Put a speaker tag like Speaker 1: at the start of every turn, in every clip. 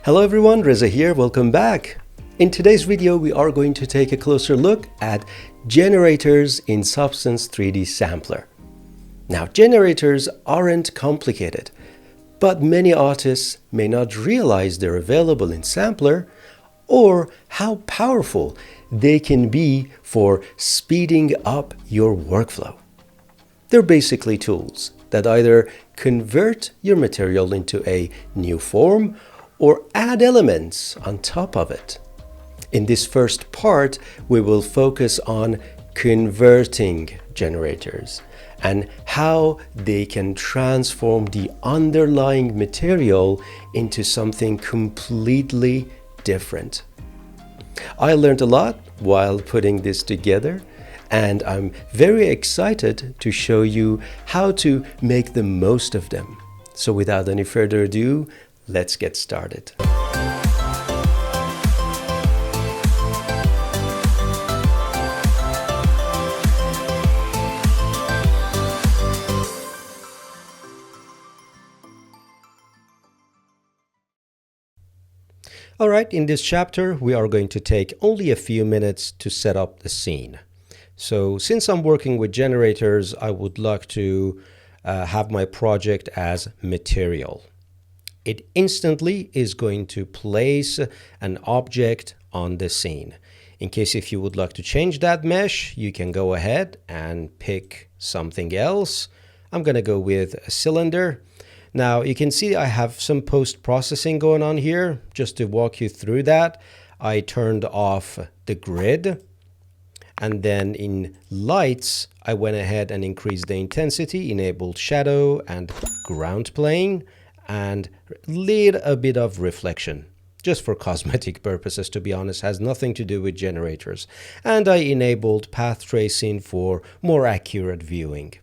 Speaker 1: Hello everyone, Reza here, welcome back. In today's video, we are going to take a closer look at generators in Substance 3D Sampler. Now, generators aren't complicated, but many artists may not realize they're available in Sampler or how powerful they can be for speeding up your workflow. They're basically tools that either convert your material into a new form or add elements on top of it. In this first part, we will focus on converting generators and how they can transform the underlying material into something completely different. I learned a lot while putting this together, and I'm very excited to show you how to make the most of them. So without any further ado, let's get started. All right, in this chapter, we are going to take only a few minutes to set up the scene. So since I'm working with generators, I would like to have my project as material. It instantly is going to place an object on the scene. In case if you would like to change that mesh, you can go ahead and pick something else. I'm going to go with a cylinder. Now you can see I have some post-processing going on here. Just to walk you through that, I turned off the grid. And then in lights, I went ahead and increased the intensity, enabled shadow and ground plane, and lit a bit of reflection. Just for cosmetic purposes, to be honest, has nothing to do with generators. And I enabled path tracing for more accurate viewing.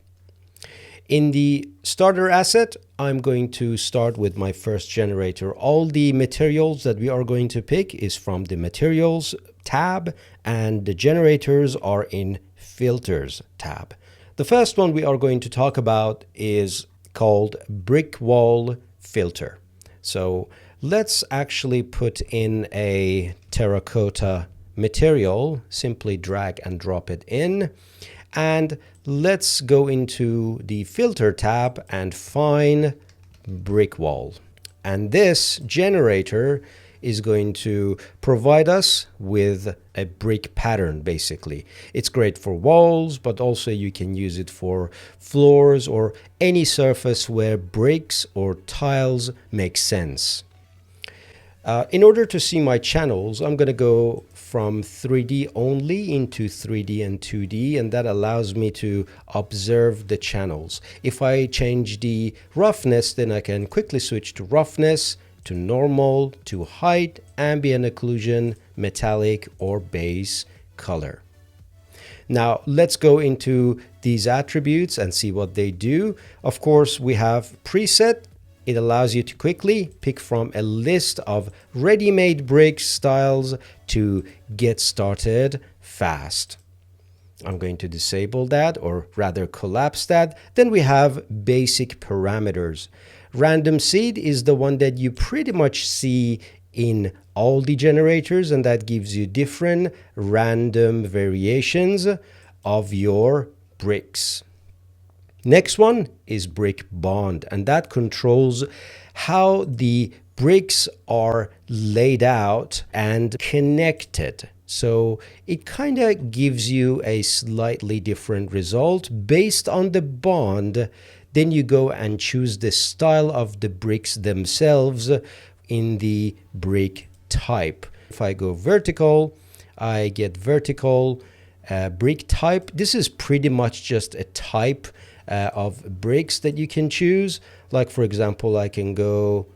Speaker 1: In the starter asset, I'm going to start with my first generator. All the materials that we are going to pick is from the materials tab, and the generators are in filters tab. The first one we are going to talk about is called brick wall filter. So let's actually put in a terracotta material, simply drag and drop it in. And let's go into the filter tab and find brick wall. And this generator is going to provide us with a brick pattern, basically. It's great for walls, but also you can use it for floors or any surface where bricks or tiles make sense. In order to see my channels, I'm going to go from 3D only into 3D and 2D, and that allows me to observe the channels. If I change the roughness, then I can quickly switch to roughness, to normal, to height, ambient occlusion, metallic, or base color. Now let's go into these attributes and see what they do. Of course, we have preset. It allows you to quickly pick from a list of ready-made brick styles to get started fast. I'm going to disable that, or rather collapse that. Then we have basic parameters. Random seed is the one that you pretty much see in all the generators, and that gives you different random variations of your bricks. Next one is brick bond, and that controls how the bricks are laid out and connected. So it kind of gives you a slightly different result based on the bond. Then you go and choose the style of the bricks themselves in the brick type. If I go vertical, I get vertical brick type. This is pretty much just a type of bricks that you can choose. Like for example, I can go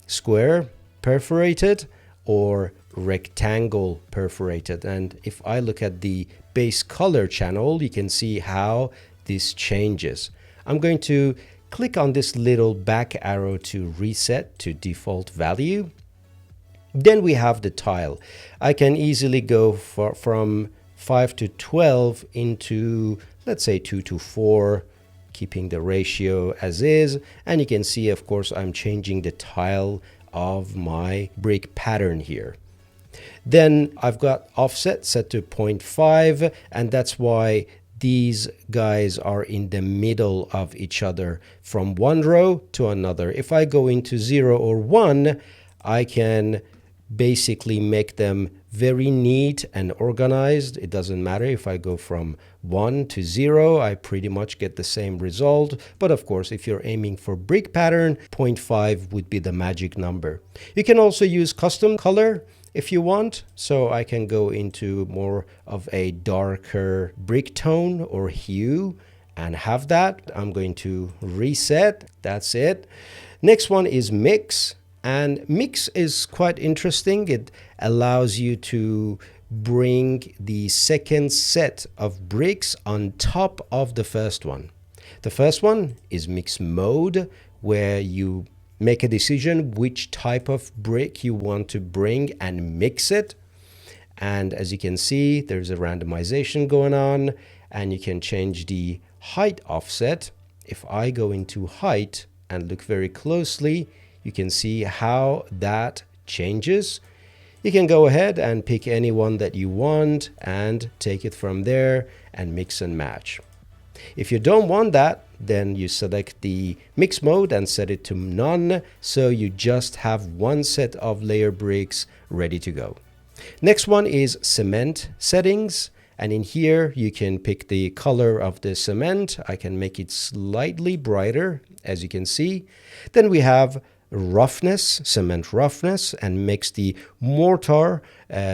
Speaker 1: square perforated or rectangle perforated. And if I look at the base color channel, you can see how this changes. I'm going to click on this little back arrow to reset to default value. Then we have the tile. I can easily go from 5 to 12 into, let's say, 2 to 4, keeping the ratio as is. And you can see, of course, I'm changing the tile of my brick pattern here. Then I've got offset set to 0.5, and that's why these guys are in the middle of each other from one row to another. If I go into 0 or 1, I can basically make them very neat and organized. It doesn't matter if I go from 1 to 0, I pretty much get the same result. But of course, if you're aiming for brick pattern, 0.5 would be the magic number. You can also use custom color if you want. So I can go into more of a darker brick tone or hue and have that. I'm going to reset. That's it. Next one is mix. And mix is quite interesting. It allows you to bring the second set of bricks on top of the first one. The first one is mix mode, where you make a decision which type of brick you want to bring and mix it. And as you can see, there's a randomization going on, and you can change the height offset. If I go into height and look very closely, you can see how that changes. You can go ahead and pick any one that you want and take it from there and mix and match. If you don't want that, then you select the mix mode and set it to none, so you just have one set of layer bricks ready to go. Next one is cement settings, and in here you can pick the color of the cement. I can make it slightly brighter, as you can see. Then we have roughness, cement roughness, and makes the mortar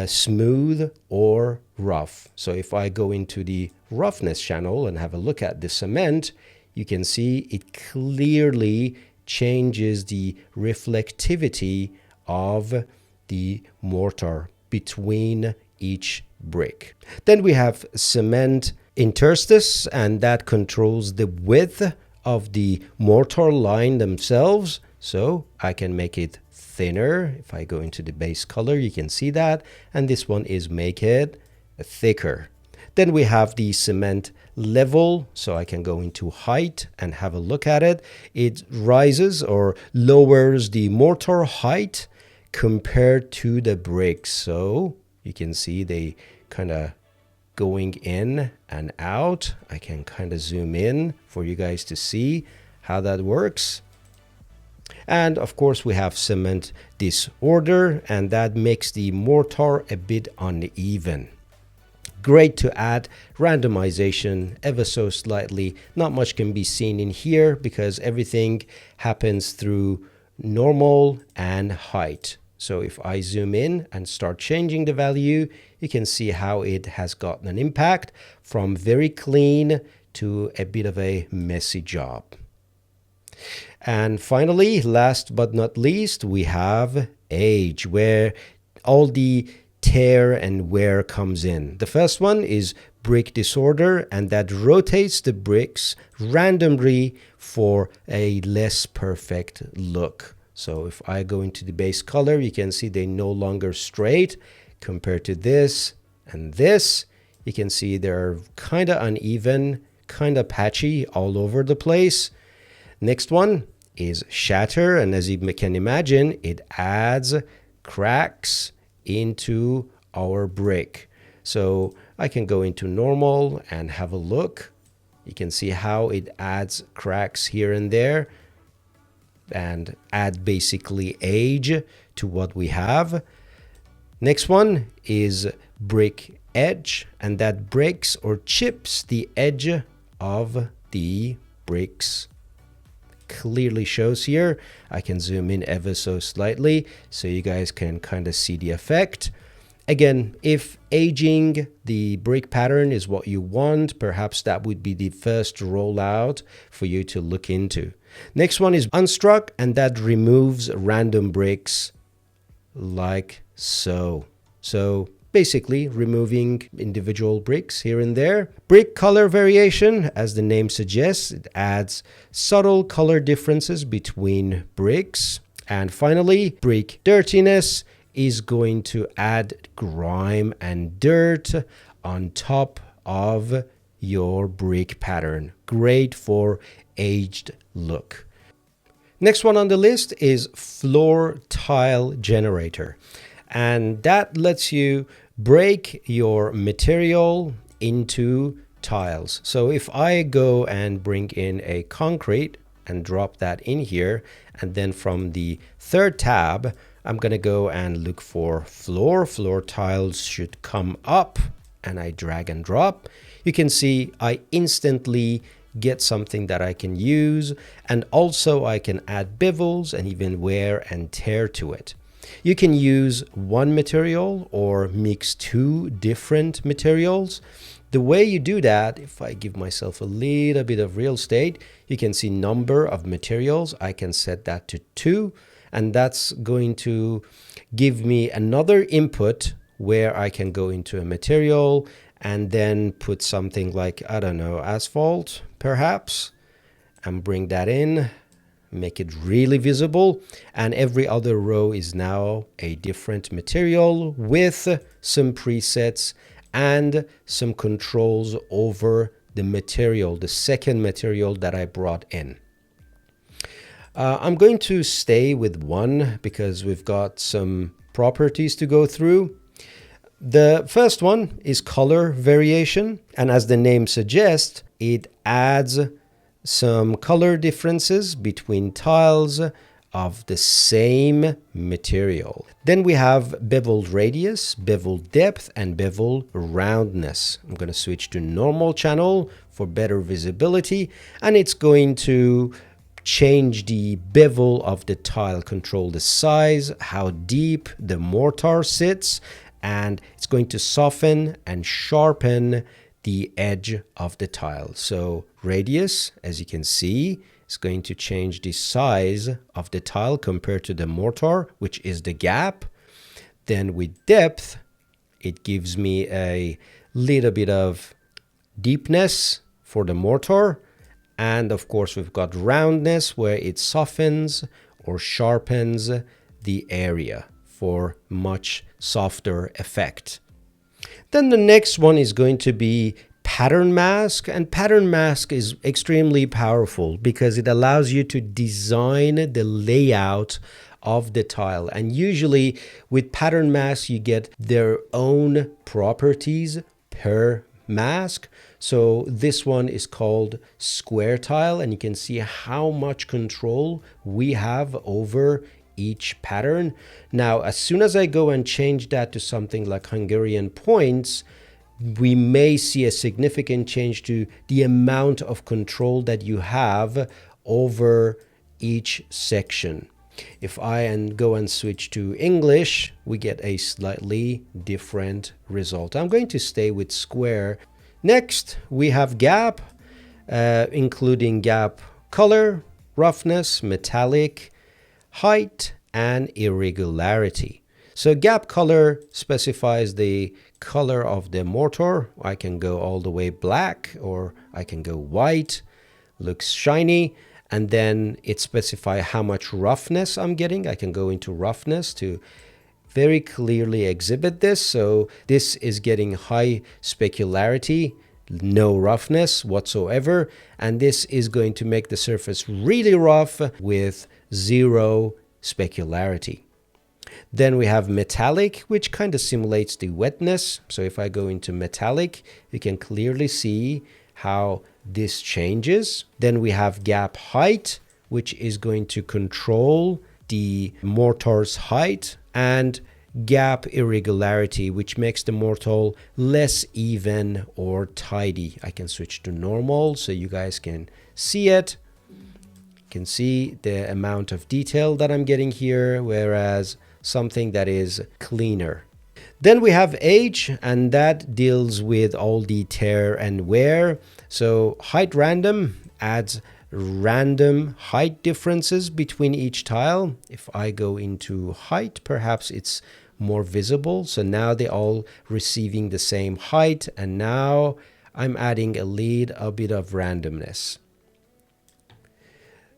Speaker 1: smooth or rough. So if I go into the roughness channel and have a look at the cement, you can see it clearly changes the reflectivity of the mortar between each brick. Then we have cement interstice, and that controls the width of the mortar line themselves. So I can make it thinner. If I go into the base color, you can see that. And this one is make it thicker. Then we have the cement level. So I can go into height and have a look at it. It rises or lowers the mortar height compared to the bricks. So you can see they kind of going in and out. I can kind of zoom in for you guys to see how that works. And of course we have cement disorder, and that makes the mortar a bit uneven. Great to add randomization ever so slightly. Not much can be seen in here because everything happens through normal and height. So if I zoom in and start changing the value, you can see how it has gotten an impact from very clean to a bit of a messy job. And finally, last but not least, we have age, where all the tear and wear comes in. The first one is brick disorder, and that rotates the bricks randomly for a less perfect look. So if I go into the base color, you can see they no longer straight compared to this and this. You can see they're kind of uneven, kind of patchy all over the place. Next one is shatter, and as you can imagine, it adds cracks into our brick. So I can go into normal and have a look. You can see how it adds cracks here and there and add basically age to what we have. Next one is brick edge, and that breaks or chips the edge of the bricks. Clearly shows here. I can zoom in ever so slightly so you guys can kind of see the effect. Again, if aging the brick pattern is what you want, perhaps that would be the first rollout for you to look into. Next one is unstruck, and that removes random bricks like so. So basically removing individual bricks here and there. Brick color variation, as the name suggests, it adds subtle color differences between bricks. And finally, brick dirtiness is going to add grime and dirt on top of your brick pattern. Great for aged look. Next one on the list is floor tile generator. And that lets you break your material into tiles. So if I go and bring in a concrete and drop that in here, and then from the third tab, I'm going to go and look for floor. Floor tiles should come up, and I drag and drop. You can see I instantly get something that I can use, and also I can add bevels and even wear and tear to it. You can use one material or mix two different materials. The way you do that, if I give myself a little bit of real estate, you can see number of materials. I can set that to 2, and that's going to give me another input where I can go into a material and then put something like, I don't know, asphalt perhaps, and bring that in, make it really visible. And every other row is now a different material with some presets and some controls over the material, the second material that I brought in. I'm going to stay with one because we've got some properties to go through. The first one is color variation, and as the name suggests, it adds some color differences between tiles of the same material. Then we have beveled radius, beveled depth, and bevel roundness. I'm going to switch to normal channel for better visibility, and it's going to change the bevel of the tile, control the size, how deep the mortar sits, and it's going to soften and sharpen the edge of the tile. So radius, as you can see, is going to change the size of the tile compared to the mortar, which is the gap. Then with depth, it gives me a little bit of deepness for the mortar. And of course, we've got roundness where it softens or sharpens the area for much softer effect. Then the next one is going to be pattern mask, and pattern mask is extremely powerful because it allows you to design the layout of the tile. And usually with pattern mask, you get their own properties per mask. So this one is called square tile, and you can see how much control we have over each pattern. Now, as soon as I go and change that to something like Hungarian points, we may see a significant change to the amount of control that you have over each section. If I go and switch to English, we get a slightly different result. I'm going to stay with square. Next, we have gap, including gap color, roughness, metallic, height, and irregularity. So gap color specifies the color of the mortar. I can go all the way black, or I can go white, looks shiny, and then it specifies how much roughness I'm getting. I can go into roughness to very clearly exhibit this. So this is getting high specularity, no roughness whatsoever, and this is going to make the surface really rough with zero specularity. Then we have metallic, which kind of simulates the wetness. So if I go into metallic, you can clearly see how this changes. Then we have gap height, which is going to control the mortar's height, and gap irregularity, which makes the mortar less even or tidy. I can switch to normal so you guys can see it. You can see the amount of detail that I'm getting here, whereas something that is cleaner. Then we have age, and that deals with all the tear and wear. So height random adds random height differences between each tile. If I go into height, perhaps it's more visible. So now they're all receiving the same height, and now I'm adding a bit of randomness.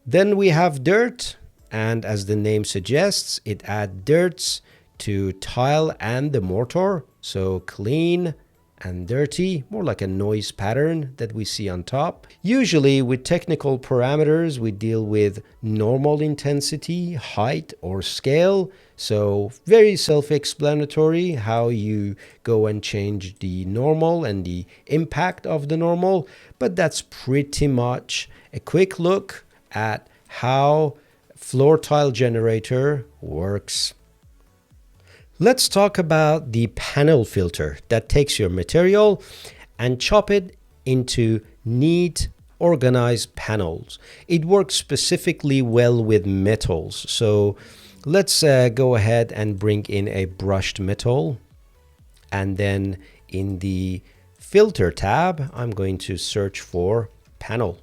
Speaker 1: Then we have dirt, and as the name suggests, it adds dirts to tile and the mortar. So clean, and dirty, more like a noise pattern that we see on top. Usually with technical parameters, we deal with normal intensity, height, or scale. So very self-explanatory how you go and change the normal and the impact of the normal. But that's pretty much a quick look at how floor tile generator works. Let's talk about the panel filter that takes your material and chop it into neat, organized panels. It works specifically well with metals. So let's go ahead and bring in a brushed metal. And then in the filter tab, I'm going to search for panel.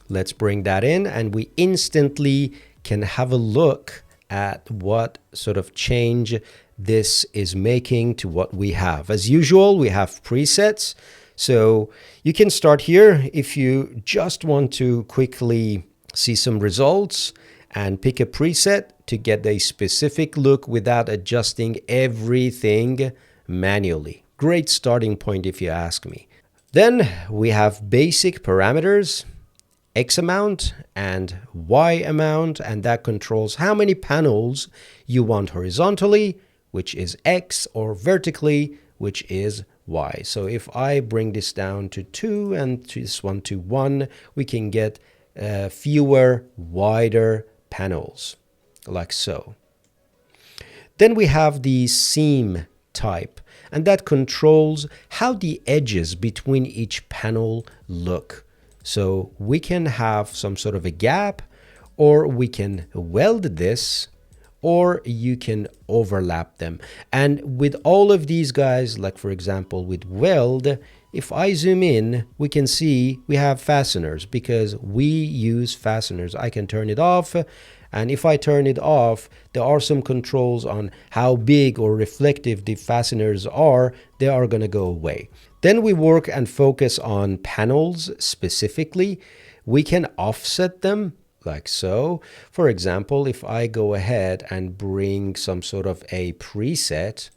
Speaker 1: Let's bring that in, and we instantly can have a look at what sort of change this is making to what we have. As usual, we have presets. So you can start here if you just want to quickly see some results and pick a preset to get a specific look without adjusting everything manually. Great starting point if you ask me. Then we have basic parameters, X amount and Y amount, and that controls how many panels you want horizontally, which is X, or vertically, which is Y. So if I bring this down to 2 and this one to 1, we can get fewer, wider panels, like so. Then we have the seam type, and that controls how the edges between each panel look. So we can have some sort of a gap, or we can weld this, or you can overlap them. And with all of these guys, like for example with weld, if I zoom in, we can see we have fasteners because we use fasteners. I can turn it off, and if I turn it off, there are some controls on how big or reflective the fasteners are. They are going to go away. Then we work and focus on panels specifically. We can offset them like so. For example, if I go ahead and bring some sort of a preset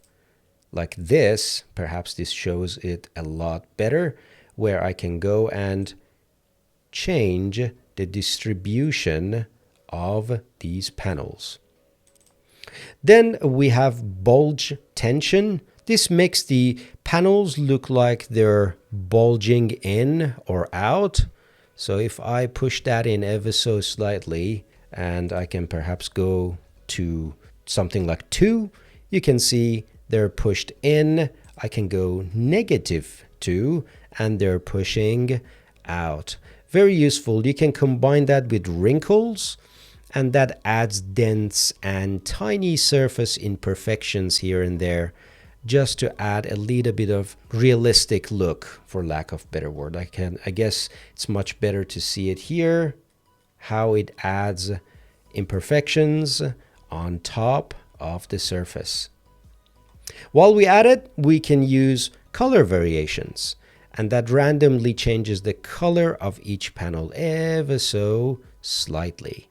Speaker 1: like this, perhaps this shows it a lot better, where I can go and change the distribution of these panels. Then we have bulge tension. This makes the panels look like they're bulging in or out. So if I push that in ever so slightly, and I can perhaps go to something like 2, you can see they're pushed in. I can go -2, and they're pushing out. Very useful. You can combine that with wrinkles, and that adds dents and tiny surface imperfections here and there, just to add a little bit of realistic look, for lack of better word. I guess it's much better to see it here, how it adds imperfections on top of the surface. While we add it, we can use color variations, and that randomly changes the color of each panel ever so slightly.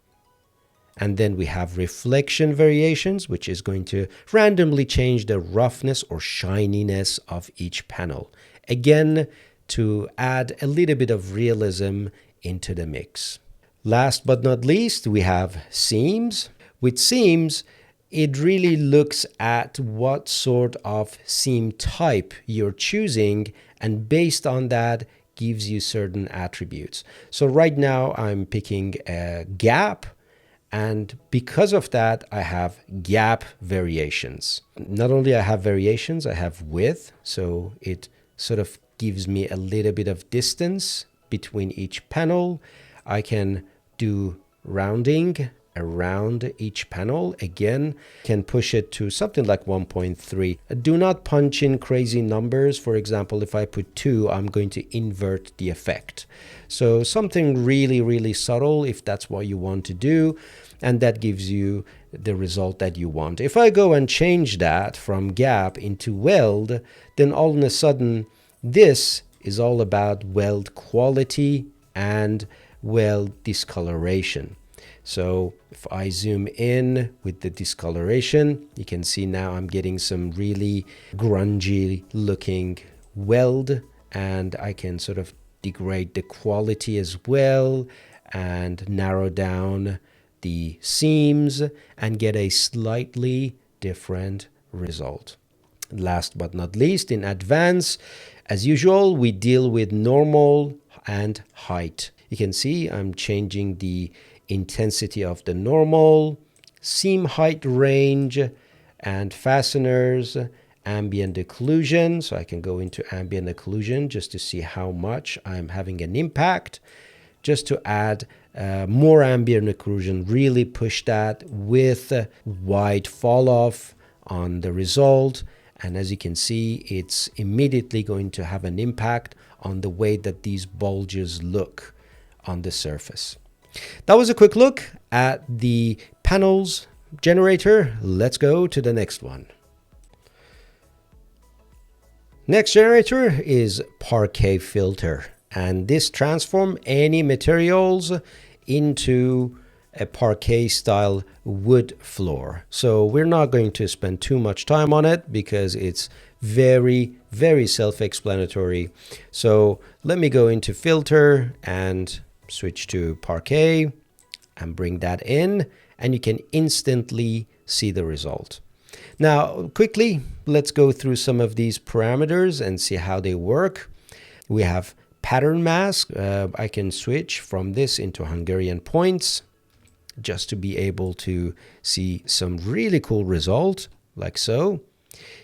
Speaker 1: And then we have reflection variations, which is going to randomly change the roughness or shininess of each panel. Again, to add a little bit of realism into the mix. Last but not least, we have seams. With seams, it really looks at what sort of seam type you're choosing, and based on that gives you certain attributes. So right now I'm picking a gap, and because of that I have gap variations. Not only I have variations, I have width, so it sort of gives me a little bit of distance between each panel. I can do rounding around each panel. Again, can push it to something like 1.3. Do not punch in crazy numbers. For example, if I put 2, I'm going to invert the effect. So something really subtle, if that's what you want to do, and that gives you the result that you want. If I go and change that from gap into weld, then all of a sudden this is all about weld quality and weld discoloration. So if I zoom in with the discoloration, you can see now I'm getting some really grungy looking weld, and I can sort of degrade the quality as well and narrow down the seams and get a slightly different result. Last but not least, in advance, as usual, we deal with normal and height. You can see I'm changing the intensity of the normal, seam height range, and fasteners, ambient occlusion. So I can go into ambient occlusion just to see how much I'm having an impact. Just to add more ambient occlusion, really push that with wide fall off on the result. And as you can see, it's immediately going to have an impact on the way that these bulges look on the surface. That was a quick look at the panels generator. Let's go to the next one. Next generator is parquet filter, and this transforms any materials into a parquet style wood floor. So we're not going to spend too much time on it because it's very self-explanatory. So let me go into filter and switch to parquet and bring that in, and you can instantly see the result. Now quickly, let's go through some of these parameters and see how they work. We have pattern mask. I can switch from this into Hungarian points just to be able to see some really cool result, like so.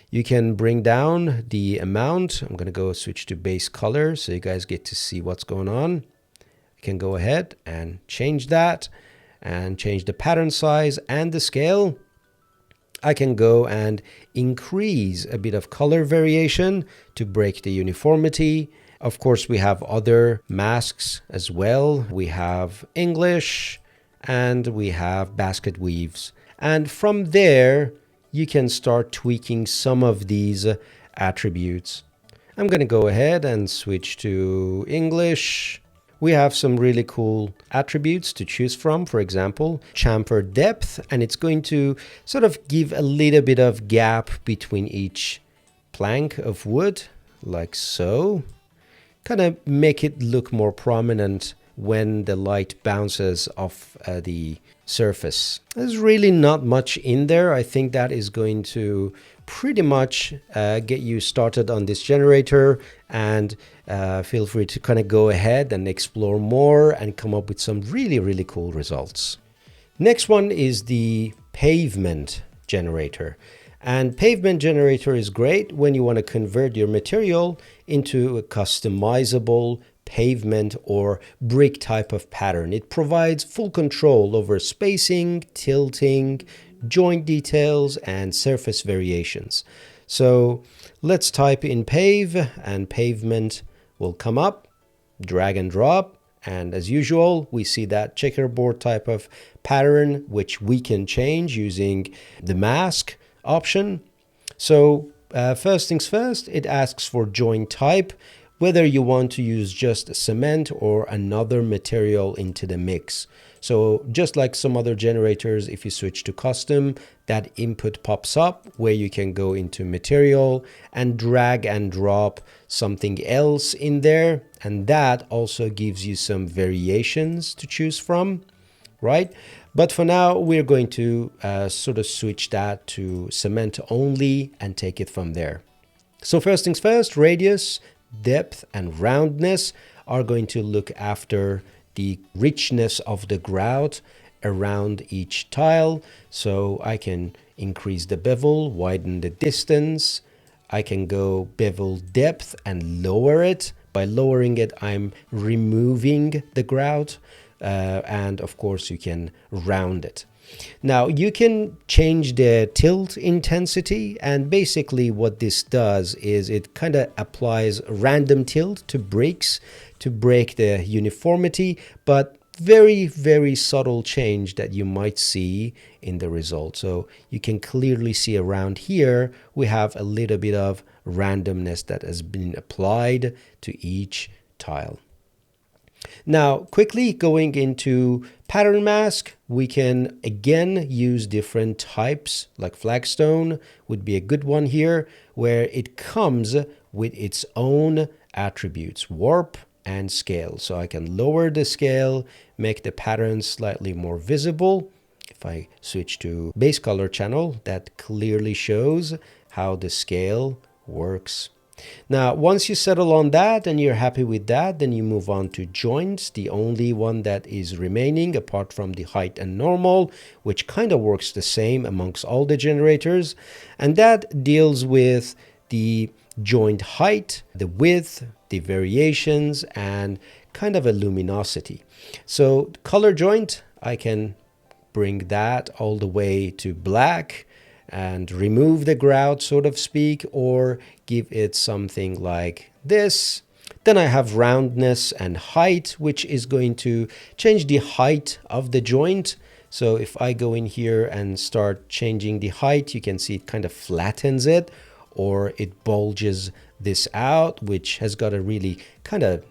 Speaker 1: You can bring down the amount. I'm going to go switch to base color so you guys get to see what's going on. I can go ahead and change that and change the pattern size and the scale. I can go and increase a bit of color variation to break the uniformity. Of course, we have other masks as well. We have English and we have basket weaves. And from there, you can start tweaking some of these attributes. I'm going to go ahead and switch to English. We have some really cool attributes to choose from. For example, chamfer depth, and it's going to sort of give a little bit of gap between each plank of wood, like so. Kind of make it look more prominent when the light bounces off the surface. There's really not much in there. I think that is going to pretty much get you started on this generator, and feel free to kind of go ahead and explore more and come up with some really cool results. Next one is the pavement generator. And pavement generator is great when you want to convert your material into a customizable pavement or brick type of pattern. It provides full control over spacing, tilting, joint details, and surface variations. So let's type in pave, and pavement will come up, drag and drop, and as usual, we see that checkerboard type of pattern, which we can change using the mask option. So first things first, it asks for joint type, whether you want to use just cement or another material into the mix. So just like some other generators, if you switch to custom, that input pops up where you can go into material and drag and drop something else in there. And that also gives you some variations to choose from, right? But for now, we're going to sort of switch that to cement only and take it from there. So first things first, radius, depth, and roundness are going to look after the richness of the grout around each tile. So I can increase the bevel, widen the distance. I can go bevel depth and lower it. By lowering it, I'm removing the grout. And of course, you can round it. Now you can change the tilt intensity, and basically what this does is it kind of applies random tilt to bricks to break the uniformity, but very subtle change that you might see in the result. So you can clearly see around here we have a little bit of randomness that has been applied to each tile. Now, quickly going into pattern mask, we can again use different types, like flagstone would be a good one here, where it comes with its own attributes, warp and scale. So I can lower the scale, make the pattern slightly more visible. If I switch to base color channel, that clearly shows how the scale works. Now, once you settle on that and you're happy with that, then you move on to joints, the only one that is remaining apart from the height and normal, which kind of works the same amongst all the generators. And that deals with the joint height, the width, the variations, and kind of a luminosity. So color joint, I can bring that all the way to black and remove the grout, so to speak, or give it something like this. Then I have roundness and height, which is going to change the height of the joint. So if I go in here and start changing the height, you can see it kind of flattens it, or it bulges this out, which has got a really kind of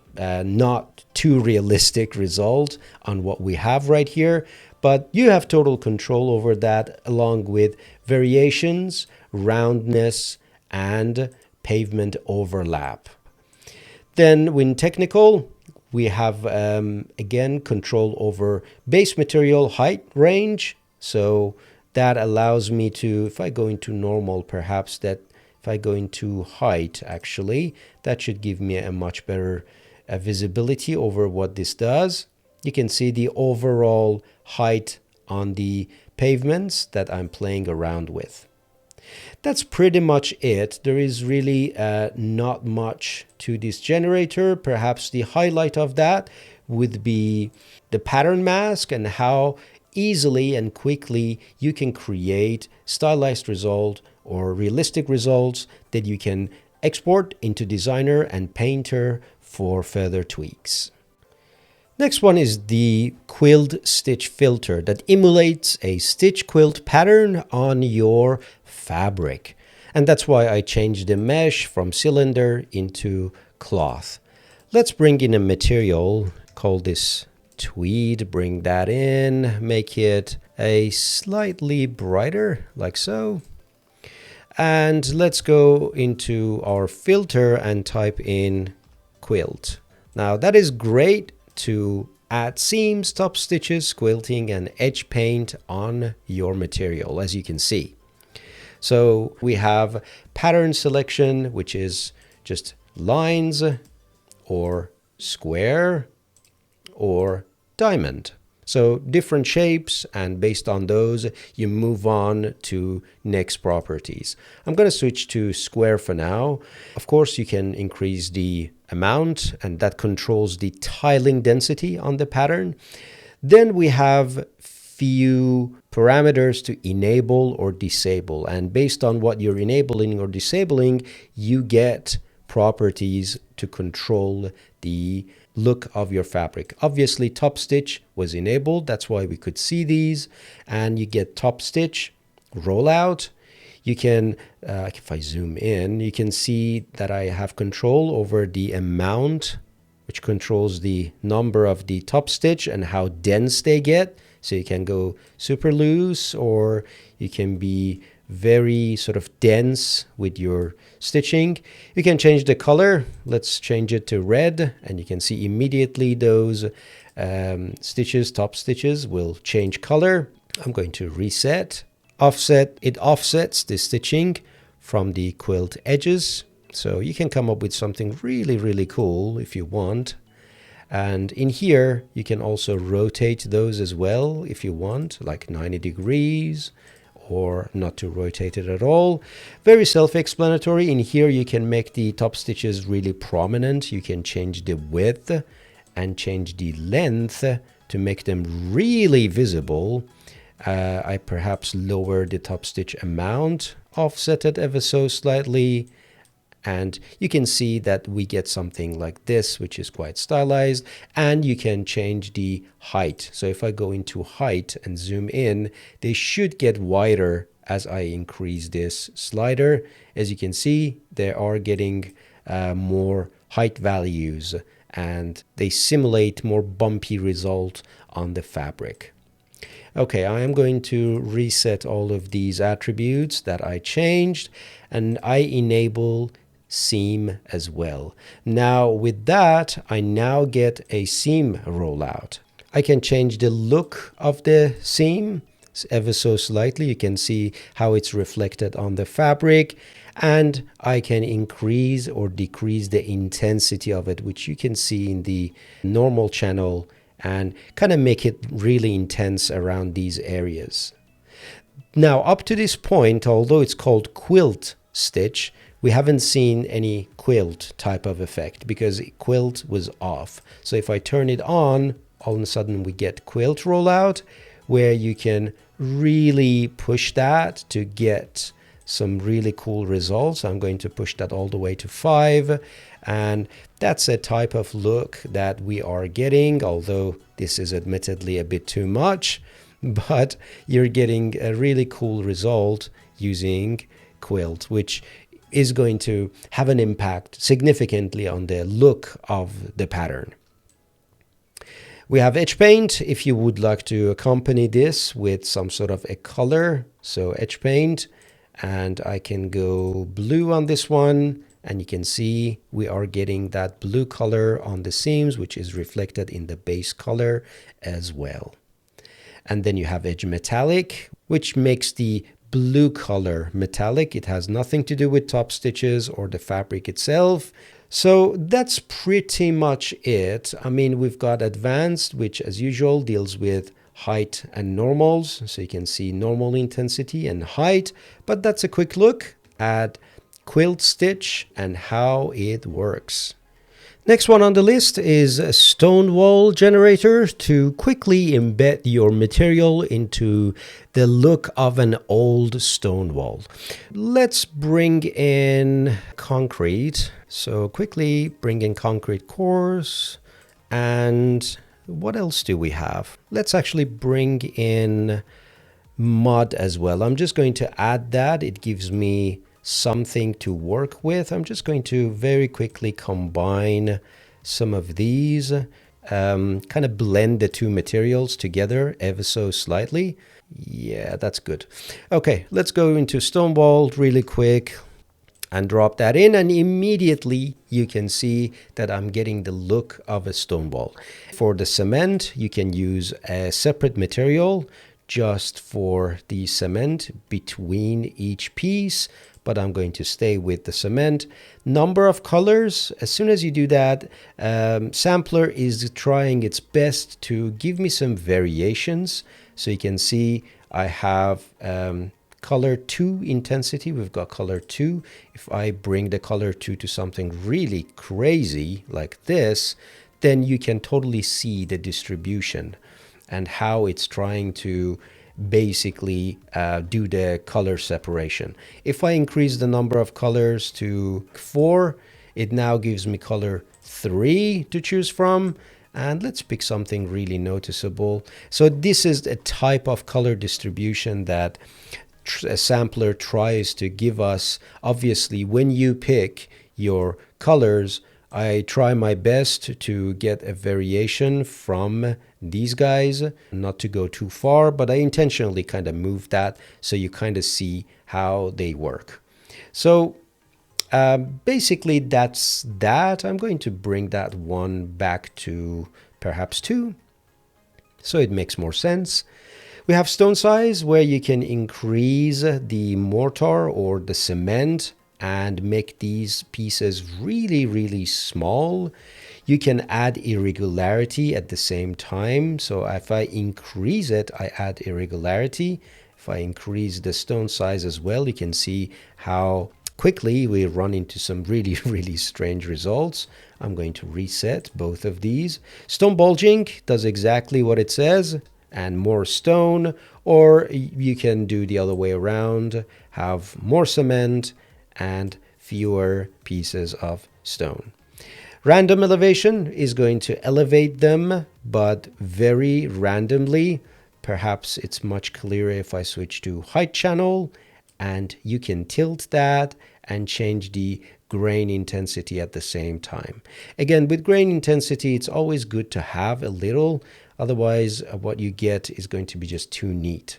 Speaker 1: not too realistic result on what we have right here. But you have total control over that, along with variations, roundness, and pavement overlap. Then when technical, we have, again, control over base material height range. So that allows me to, if I go into normal, perhaps that if I go into height, actually, that should give me a much better visibility over what this does. You can see the overall height on the pavements that I'm playing around with. That's pretty much it. There is really not much to this generator. Perhaps the highlight of that would be the pattern mask and how easily and quickly you can create stylized result or realistic results that you can export into Designer and Painter for further tweaks. Next one is the quilt stitch filter that emulates a stitch quilt pattern on your fabric. And that's why I changed the mesh from cylinder into cloth. Let's bring in a material, call this tweed, bring that in, make it a slightly brighter, like so. And let's go into our filter and type in quilt. Now that is great to add seams, top stitches, quilting, and edge paint on your material, as you can see. So we have pattern selection, which is just lines or square or diamond. So different shapes, and based on those, you move on to next properties. I'm going to switch to square for now. Of course, you can increase the amount, and that controls the tiling density on the pattern. Then we have few parameters to enable or disable, and based on what you're enabling or disabling, you get properties to control the look of your fabric. Obviously, top stitch was enabled, that's why we could see these, and you get top stitch rollout. You can, if I zoom in, you can see that I have control over the amount, which controls the number of the top stitch and how dense they get. So you can go super loose, or you can be very sort of dense with your stitching. You can change the color. Let's change it to red, and you can see immediately those stitches, top stitches, will change color. I'm going to reset. Offset, it offsets the stitching from the quilt edges. So you can come up with something really, really cool if you want. And in here, you can also rotate those as well if you want, like 90 degrees, or not to rotate it at all. Very self-explanatory. In here, you can make the top stitches really prominent. You can change the width and change the length to make them really visible. I perhaps lower the top stitch amount, offset it ever so slightly, and you can see that we get something like this, which is quite stylized. And you can change the height. So if I go into height and zoom in, they should get wider as I increase this slider. As you can see, they are getting more height values, and they simulate more bumpy result on the fabric. Okay, I am going to reset all of these attributes that I changed, and I enable seam as well. Now with that, I now get a seam rollout. I can change the look of the seam ever so slightly. You can see how it's reflected on the fabric, and I can increase or decrease the intensity of it, which you can see in the normal channel, and kind of make it really intense around these areas. Now up to this point, although it's called quilt stitch, we haven't seen any quilt type of effect because quilt was off. So if I turn it on, all of a sudden we get quilt rollout, where you can really push that to get some really cool results. I'm going to push that all the way to 5, and that's a type of look that we are getting, although this is admittedly a bit too much, but you're getting a really cool result using quilt, which is going to have an impact significantly on the look of the pattern. We have edge paint if you would like to accompany this with some sort of a color. So edge paint, and I can go blue on this one, and you can see we are getting that blue color on the seams, which is reflected in the base color as well. And then you have edge metallic, which makes the blue color metallic. It has nothing to do with top stitches or the fabric itself. So that's pretty much it. I mean, we've got advanced, which as usual deals with height and normals. So you can see normal intensity and height, but that's a quick look at quilt stitch and how it works. Next one on the list is a stone wall generator to quickly embed your material into the look of an old stone wall. Let's bring in concrete. So quickly bring in concrete cores, and what else do we have? Let's actually bring in mud as well. I'm just going to add that. It gives me something to work with. I'm just going to very quickly combine some of these, kind of blend the two materials together ever so slightly. Yeah, that's good. Okay, let's go into stone wall really quick and drop that in, and immediately you can see that I'm getting the look of a stone wall. For the cement, you can use a separate material just for the cement between each piece, but I'm going to stay with the cement. Number of colors, as soon as you do that, Sampler is trying its best to give me some variations. So you can see I have color 2 intensity. We've got color 2. If I bring the color 2 to something really crazy like this, then you can totally see the distribution and how it's trying to basically do the color separation. If I increase the number of colors to 4, it now gives me color 3 to choose from. And let's pick something really noticeable. So this is a type of color distribution that a sampler tries to give us. Obviously, when you pick your colors, I try my best to get a variation from these guys, not to go too far, but I intentionally kind of move that so you kind of see how they work. So basically that's that. I'm going to bring that one back to perhaps 2, so it makes more sense. We have stone size, where you can increase the mortar or the cement and make these pieces really, really small. You can add irregularity at the same time. So if I increase it, I add irregularity. If I increase the stone size as well, you can see how quickly we run into some really, really strange results. I'm going to reset both of these. Stone bulging does exactly what it says, and more stone, or you can do the other way around, have more cement and fewer pieces of stone. Random elevation is going to elevate them, but very randomly. Perhaps it's much clearer if I switch to height channel, and you can tilt that and change the grain intensity at the same time. Again, with grain intensity, it's always good to have a little, otherwise what you get is going to be just too neat.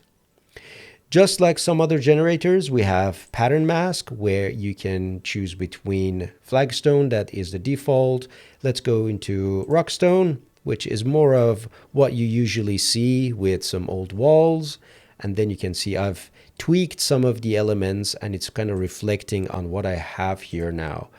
Speaker 1: Just like some other generators, we have pattern mask where you can choose between flagstone, that is the default. Let's go into rockstone, which is more of what you usually see with some old walls. And then you can see I've tweaked some of the elements and it's kind of reflecting on what I have here now.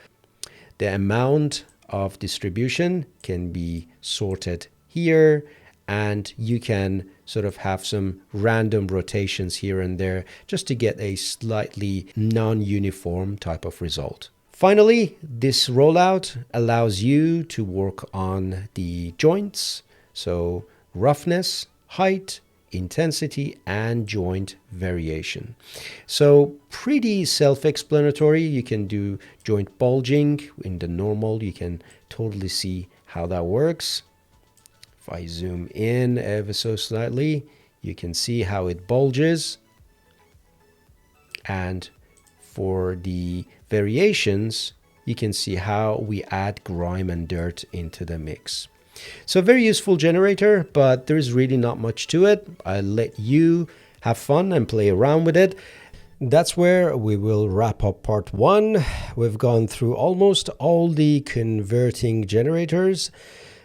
Speaker 1: The amount of distribution can be sorted here, and you can sort of have some random rotations here and there just to get a slightly non-uniform type of result. Finally, this rollout allows you to work on the joints, so roughness, height, intensity, and joint variation. So pretty self-explanatory. You can do joint bulging in the normal. You can totally see how that works. If I zoom in ever so slightly, you can see how it bulges. And for the variations, you can see how we add grime and dirt into the mix. So very useful generator, but there's really not much to it. I'll let you have fun and play around with it. That's where we will wrap up part 1. We've gone through almost all the converting generators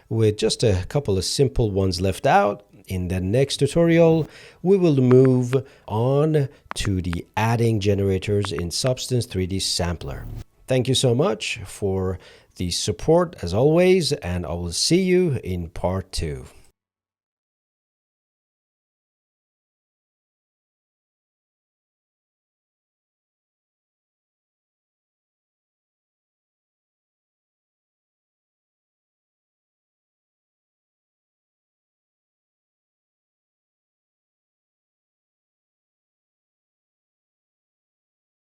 Speaker 1: with just a couple of simple ones left out. In the next tutorial, we will move on to the adding generators in Substance 3D Sampler. Thank you so much for the support as always, and I will see you in part 2.